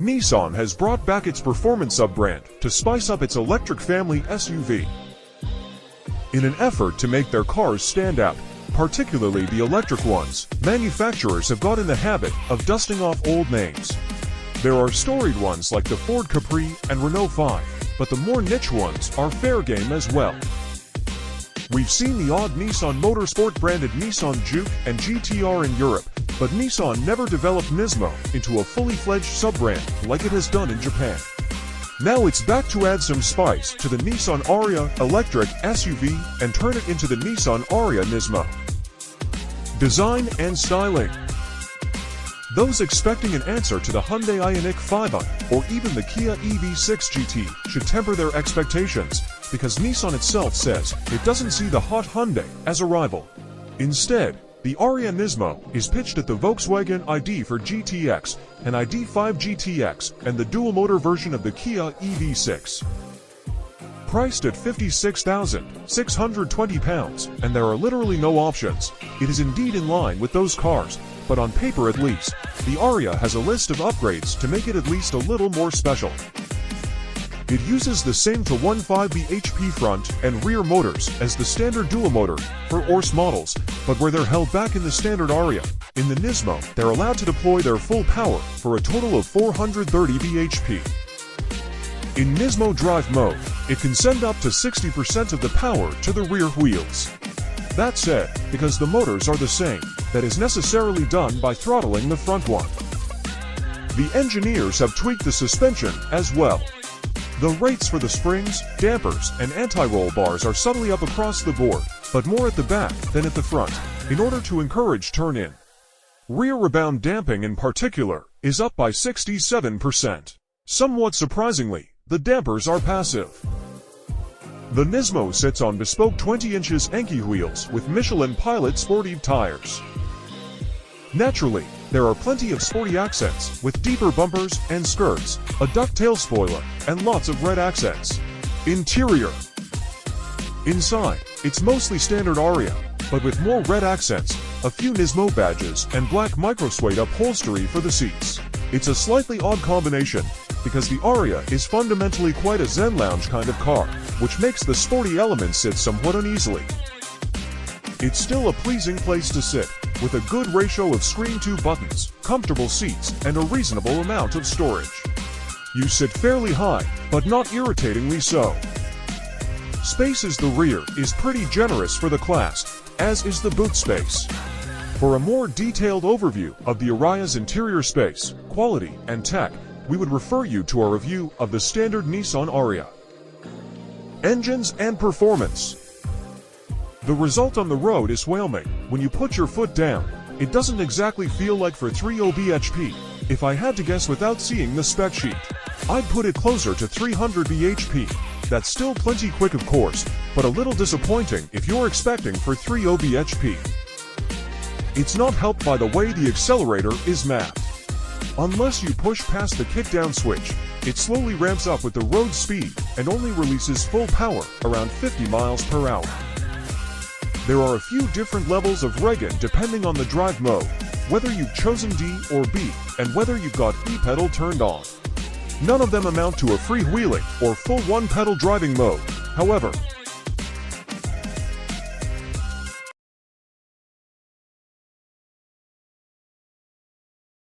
Nissan has brought back its performance sub-brand to spice up its electric family SUV. In an effort to make their cars stand out, particularly the electric ones, manufacturers have got in the habit of dusting off old names. There are storied ones like the Ford Capri and Renault 5, but the more niche ones are fair game as well. We've seen the odd Nissan Motorsport-branded Nissan Juke and GTR in Europe, but Nissan never developed Nismo into a fully fledged sub-brand like it has done in Japan. Now it's back to add some spice to the Nissan Ariya electric SUV and turn it into the Nissan Ariya Nismo. Design and styling. Those expecting an answer to the Hyundai Ioniq 5i or even the Kia EV6 GT should temper their expectations, because Nissan itself says it doesn't see the hot Hyundai as a rival. Instead, the Ariya Nismo is pitched at the Volkswagen ID4 GTX and ID5 GTX and the dual-motor version of the Kia EV6. Priced at £56,620, and there are literally no options, it is indeed in line with those cars, but on paper at least, the Ariya has a list of upgrades to make it at least a little more special. It uses the same 215 bhp front and rear motors as the standard dual-motor for Urus models, but where they're held back in the standard Ariya, in the Nismo they're allowed to deploy their full power for a total of 430 bhp. In Nismo drive mode, it can send up to 60% of the power to the rear wheels. That said, because the motors are the same, that is necessarily done by throttling the front one. The engineers have tweaked the suspension as well. The rates for the springs, dampers, and anti-roll bars are subtly up across the board, but more at the back than at the front, in order to encourage turn-in. Rear rebound damping in particular is up by 67%. Somewhat surprisingly, the dampers are passive. The Nismo sits on bespoke 20-inch Enki wheels with Michelin Pilot Sportive tires. Naturally, there are plenty of sporty accents with deeper bumpers and skirts, a ducktail spoiler, and lots of red accents. Interior. Inside, it's mostly standard Ariya, but with more red accents, a few Nismo badges, and black microsuede upholstery for the seats. It's a slightly odd combination, because the Ariya is fundamentally quite a Zen lounge kind of car, which makes the sporty elements sit somewhat uneasily. It's still a pleasing place to sit, with a good ratio of screen-to buttons, comfortable seats, and a reasonable amount of storage. You sit fairly high, but not irritatingly so. Space as the rear is pretty generous for the class, as is the boot space. For a more detailed overview of the Ariya's interior space, quality, and tech, we would refer you to our review of the standard Nissan Ariya. Engines and performance. The result on the road is whelming. When you put your foot down, it doesn't exactly feel like for 30 bhp. If I had to guess without seeing the spec sheet, I'd put it closer to 300 bhp. That's still plenty quick of course, but a little disappointing if you're expecting for 30 bhp. It's not helped by the way the accelerator is mapped. Unless you push past the kickdown switch, it slowly ramps up with the road speed and only releases full power around 50 miles per hour. There are a few different levels of regen depending on the drive mode, whether you've chosen D or B, and whether you've got E-pedal turned on. None of them amount to a freewheeling or full one-pedal driving mode. However,